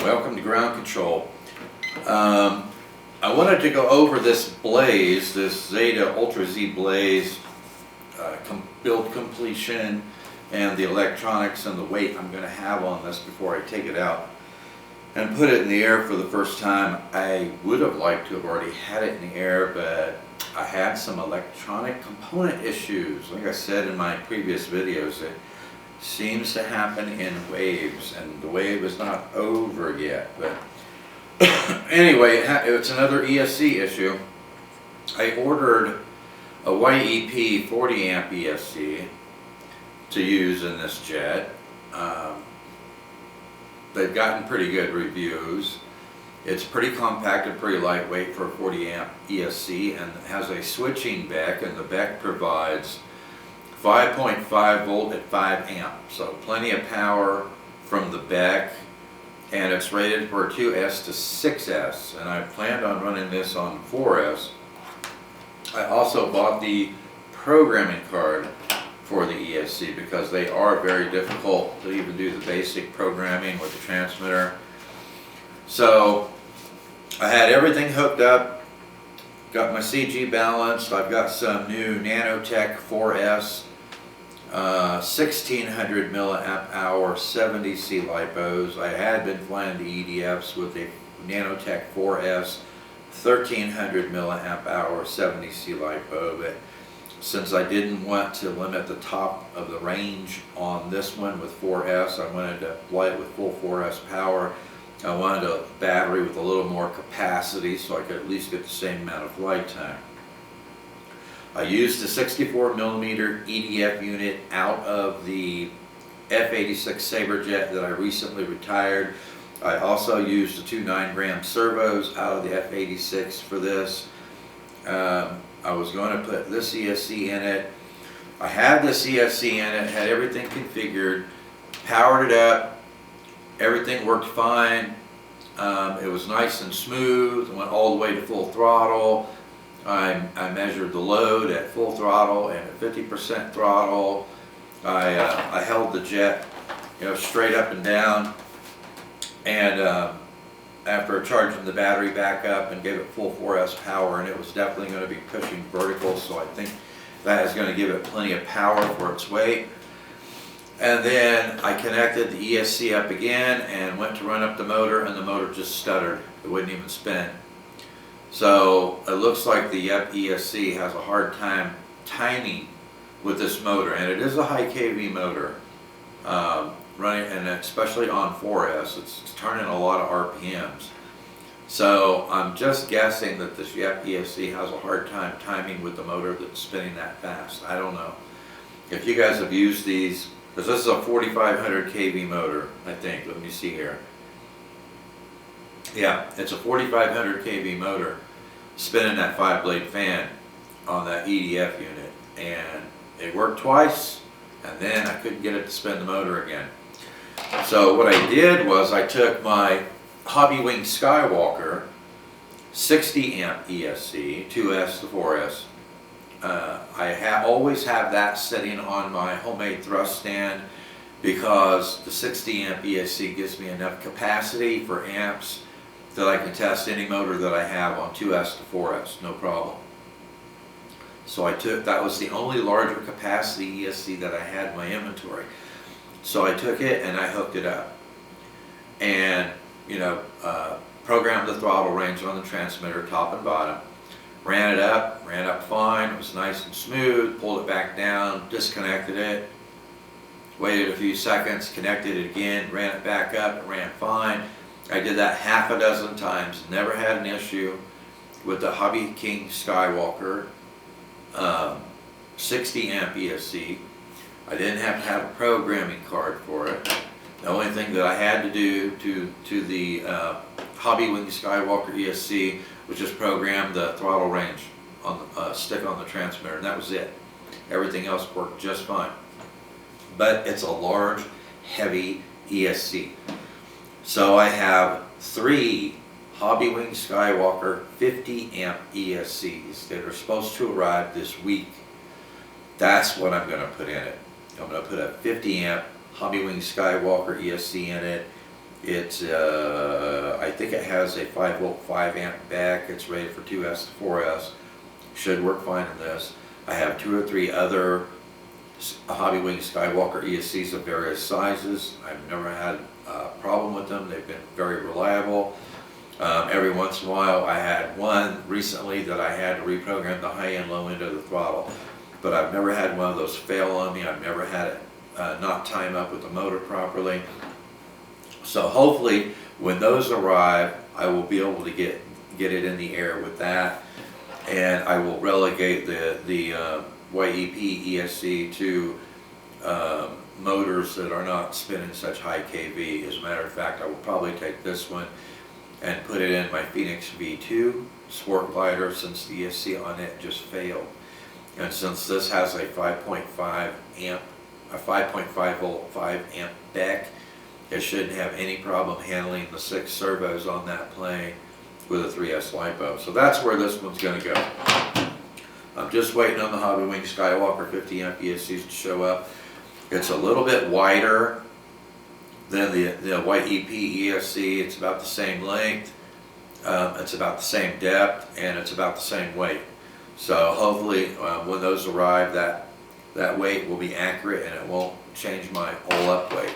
Welcome to Ground Control. I wanted to go over this Blaze, this Zeta Ultra Z Blaze build completion and the electronics and the weight I'm going to have on this before I take it out and put it in the air for the first time. I would have liked to have already had it in the air, but I had some electronic component issues. Like I said in my previous videos, it seems to happen in waves, and the wave is not over yet. But anyway, it's another ESC issue. I ordered a YEP 40 amp ESC to use in this jet. They've gotten pretty good reviews. It's pretty compact and pretty lightweight for a 40 amp ESC, and has a switching BEC, and the BEC provides 5.5 volt at 5 amp, so plenty of power from the BEC, and it's rated for 2S to 6S, and I planned on running this on 4S. I also bought the programming card for the ESC because they are very difficult to even do the basic programming with the transmitter. So I had everything hooked up, got my CG balanced. I've got some new Nanotech 4S 1600 milliamp hour 70C lipos. I had been flying the EDFs with the Nanotech 4S 1300 milliamp hour 70C lipo, but since I didn't want to limit the top of the range on this one with 4S, I wanted to fly it with full 4S power. I wanted a battery with a little more capacity so I could at least get the same amount of flight time. I used the 64mm EDF unit out of the F-86 Saberjet that I recently retired. I also used the two 9-gram servos out of the F-86 for this. I was going to put this ESC in it. I had this ESC in it, had everything configured, powered it up, everything worked fine. It was nice and smooth, went all the way to full throttle. I measured the load at full throttle and at 50% throttle. I held the jet, straight up and down, and after charging the battery back up and gave it full 4S power, and it was definitely going to be pushing vertical, so I think that is going to give it plenty of power for its weight. And then I connected the ESC up again and went to run up the motor, and the motor just stuttered. It wouldn't even spin. So it looks like the ESC has a hard time timing with this motor, and it is a high kV motor running, and especially on 4S, it's turning a lot of RPMs. So I'm just guessing that this ESC has a hard time timing with the motor that's spinning that fast. I don't know. If you guys have used these, because this is a 4500 kV motor, I think. Let me see here. Yeah, it's a 4500 kV motor spinning that 5-blade fan on that EDF unit, and it worked twice, and then I couldn't get it to spin the motor again. So what I did was I took my Hobbywing Skywalker 60 amp ESC, 2S to 4S. I always have that sitting on my homemade thrust stand because the 60 amp ESC gives me enough capacity for amps that I can test any motor that I have on 2S to 4S, no problem. So that was the only larger capacity ESC that I had in my inventory. So I took it and I hooked it up, and programmed the throttle range on the transmitter, top and bottom. Ran up fine, it was nice and smooth, pulled it back down, disconnected it, waited a few seconds, connected it again, ran it back up, it ran fine. I did that half a dozen times, never had an issue with the Hobby King Skywalker 60 amp ESC. I didn't have to have a programming card for it. The only thing that I had to do to the Hobbywing Skywalker ESC was just program the throttle range on the stick on the transmitter, and that was it. Everything else worked just fine. But it's a large, heavy ESC. So I have 3 Hobbywing Skywalker 50 amp ESCs that are supposed to arrive this week. That's what I'm going to put in it. I'm going to put a 50 amp Hobbywing Skywalker ESC in it, It's, I think it has a 5 volt 5 amp back. It's rated for 2S to 4S. Should work fine in this. I have 2 or 3 other Hobbywing Skywalker ESCs of various sizes. I've never had a problem with them. They've been very reliable. Every once in a while, I had one recently that I had to reprogram the high and low end of the throttle, but I've never had one of those fail on me. I've never had it not time up with the motor properly. So hopefully, when those arrive, I will be able to get it in the air with that, and I will relegate the YEP ESC to motors that are not spinning such high kV. As a matter of fact, I will probably take this one and put it in my Phoenix V2 Sport Glider, since the ESC on it just failed. And since this has a 5.5 amp, a 5.5 volt 5 amp back, it shouldn't have any problem handling the 6 servos on that plane with a 3S LiPo. So that's where this one's going to go. I'm just waiting on the Hobbywing Skywalker 50 amp ESCs to show up. It's a little bit wider than the YEP ESC. It's about the same length, it's about the same depth, and it's about the same weight. So hopefully when those arrive, that weight will be accurate and it won't change my all up weight.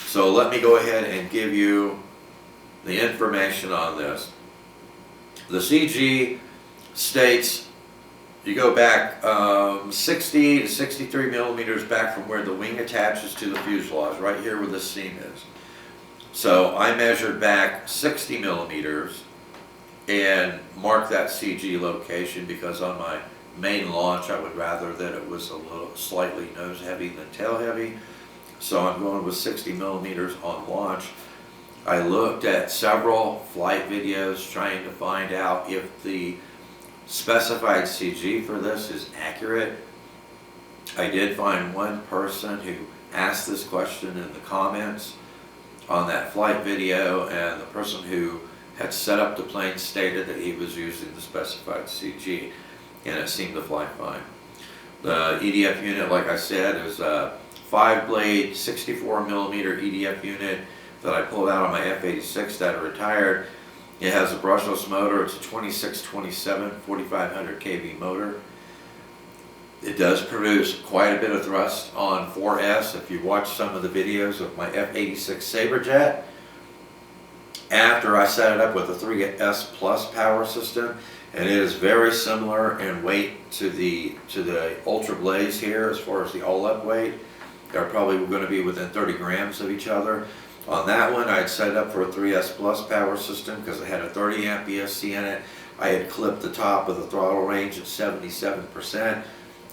So let me go ahead and give you the information on this. The CG states you go back 60 to 63 millimeters back from where the wing attaches to the fuselage, right here where this seam is. So I measured back 60 millimeters and marked that CG location, because on my main launch I would rather that it was a little slightly nose heavy than tail heavy. So I'm going with 60 millimeters on launch. I looked at several flight videos trying to find out if the specified CG for this is accurate. I did find one person who asked this question in the comments on that flight video, and the person who had set up the plane stated that he was using the specified CG, and it seemed to fly fine. The EDF unit, like I said, is a 5-blade 64 millimeter EDF unit that I pulled out on my F-86 that are retired. It has a brushless motor. It's a 2627 4500 kV motor. It does produce quite a bit of thrust on 4S. If you watch some of the videos of my F-86 Saberjet, after I set it up with a 3S Plus power system, and it is very similar in weight to the Ultra Blaze here as far as the all-up weight. They're probably going to be within 30 grams of each other. On that one, I had set it up for a 3S Plus power system because it had a 30 amp ESC in it. I had clipped the top of the throttle range at 77%.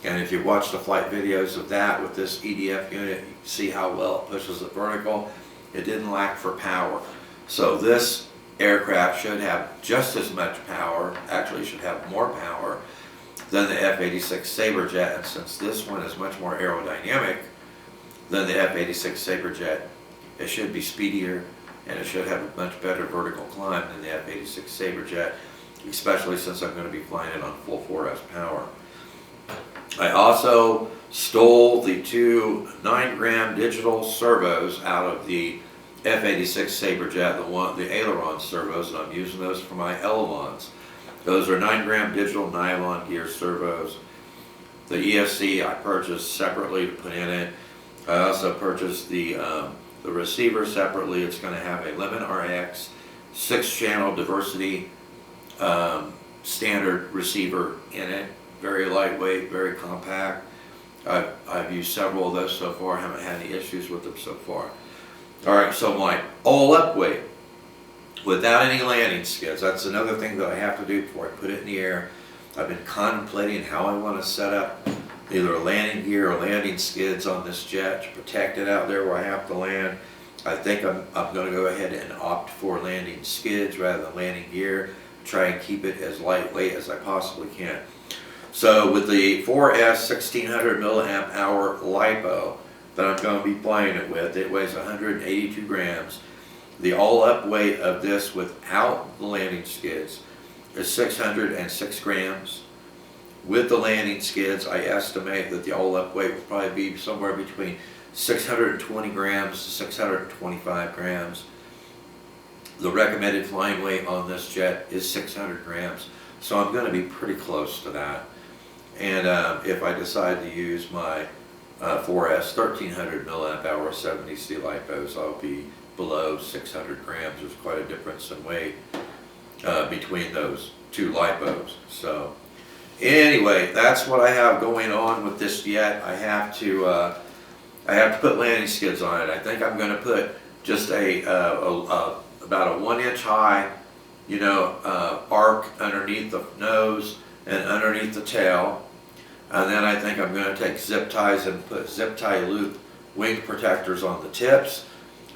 And if you watch the flight videos of that with this EDF unit, you can see how well it pushes it vertical. It didn't lack for power. So this aircraft should have just as much power, actually should have more power than the F-86 Saberjet. And since this one is much more aerodynamic than the F-86 Saberjet, it should be speedier, and it should have a much better vertical climb than the F-86 Saberjet, especially since I'm going to be flying it on full 4S power. I also stole the 2 9-gram digital servos out of the F-86 Saberjet, the aileron servos, and I'm using those for my ailerons. Those are 9-gram digital nylon gear servos. The ESC I purchased separately to put in it. I also purchased the receiver separately. It's going to have a Lemon RX 6-channel diversity standard receiver in it. Very lightweight, very compact. I've used several of those so far. I haven't had any issues with them so far. Alright, so my all-up weight without any landing skids. That's another thing that I have to do before I put it in the air. I've been contemplating how I want to set up either a landing gear or landing skids on this jet to protect it out there where I have to land. I think I'm going to go ahead and opt for landing skids rather than landing gear. Try and keep it as lightweight as I possibly can. So with the 4S 1600 milliamp hour LiPo that I'm going to be playing it with, it weighs 182 grams. The all-up weight of this without the landing skids is 606 grams. With the landing skids, I estimate that the all-up weight will probably be somewhere between 620 grams to 625 grams. The recommended flying weight on this jet is 600 grams, so I'm going to be pretty close to that. And if I decide to use my 4S 1300 milliamp hour 70C lipos, I'll be below 600 grams. There's quite a difference in weight between those two lipos. So anyway, that's what I have going on with this jet. I have to put landing skids on it. I think I'm going to put just about a 1 inch high, arc underneath the nose and underneath the tail. And then I think I'm going to take zip ties and put zip tie loop wing protectors on the tips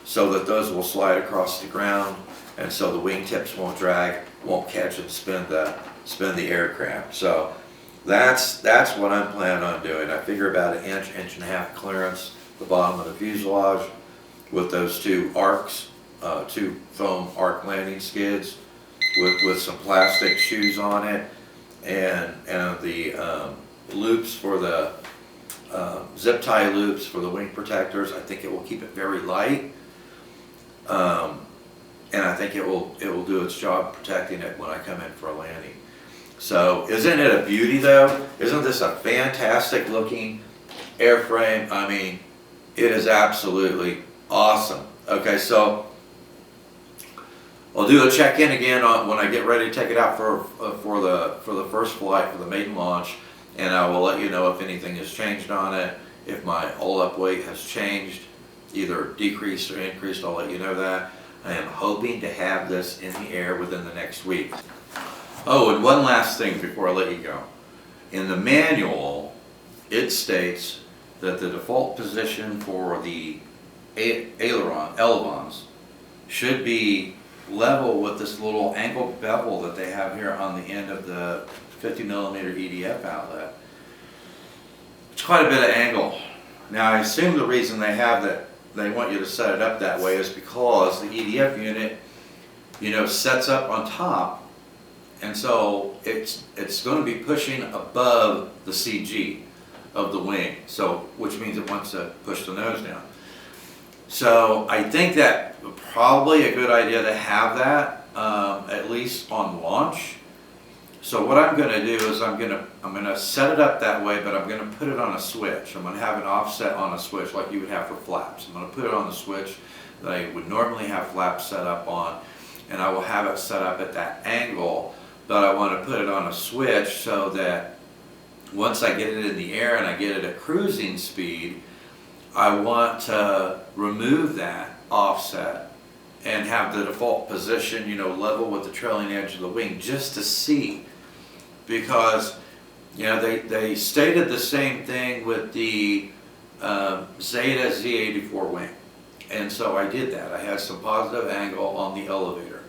so that those will slide across the ground, and so the wing tips won't drag, won't catch and spin the aircraft. So that's what I'm planning on doing. I figure about an inch, inch and a half clearance the bottom of the fuselage with those two arcs, two foam arc landing skids with some plastic shoes on it, and the loops for the zip tie loops for the wing protectors. I think it will keep it very light, and I think it will do its job protecting it when I come in for a landing. So isn't it a beauty though? Isn't this a fantastic looking airframe? I mean, it is absolutely awesome. Okay, so I'll do a check-in again when I get ready to take it out for the first flight, for the maiden launch, and I will let you know if anything has changed on it. If my all-up weight has changed, either decreased or increased, I'll let you know that. I am hoping to have this in the air within the next week. Oh, and one last thing before I let you go. In the manual, it states that the default position for the ailerons should be level with this little angled bevel that they have here on the end of the 50 millimeter EDF outlet. It's quite a bit of angle. Now I assume the reason they have that, they want you to set it up that way, is because the EDF unit, sets up on top, and so it's going to be pushing above the CG of the wing, so which means it wants to push the nose down. So I think that probably a good idea to have that at least on launch. So what I'm going to do is I'm going to set it up that way, but I'm going to put it on a switch. I'm going to have an offset on a switch like you would have for flaps. I'm going to put it on the switch that I would normally have flaps set up on, and I will have it set up at that angle, but I want to put it on a switch so that once I get it in the air and I get it at cruising speed, I want to remove that offset and have the default position, level with the trailing edge of the wing, just to see. Because, they stated the same thing with the Zeta Z84 wing. And so I did that. I had some positive angle on the elevator.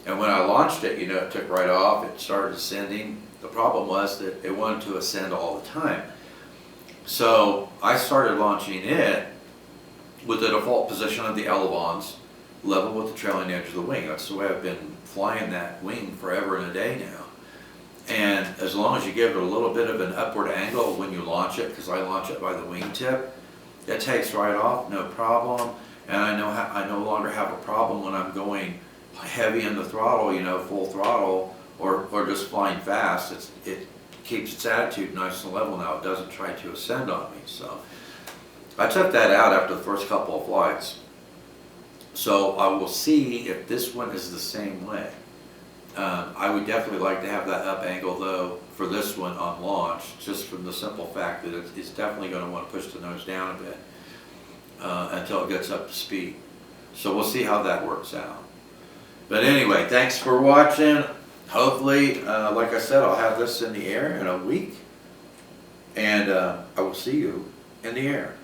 And when I launched it, it took right off, it started ascending. The problem was that it wanted to ascend all the time. So I started launching it with the default position of the elevons, level with the trailing edge of the wing. That's the way I've been flying that wing forever and a day now. And as long as you give it a little bit of an upward angle when you launch it, because I launch it by the wingtip, it takes right off, no problem. And I no longer have a problem when I'm going heavy in the throttle, full throttle, or just flying fast. It keeps its attitude nice and level now. It doesn't try to ascend on me. So I took that out after the first couple of flights. So I will see if this one is the same way. I would definitely like to have that up angle though for this one on launch, just from the simple fact that it's definitely going to want to push the nose down a bit until it gets up to speed. So we'll see how that works out. But anyway, thanks for watching. Hopefully, like I said, I'll have this in the air in a week, and I will see you in the air.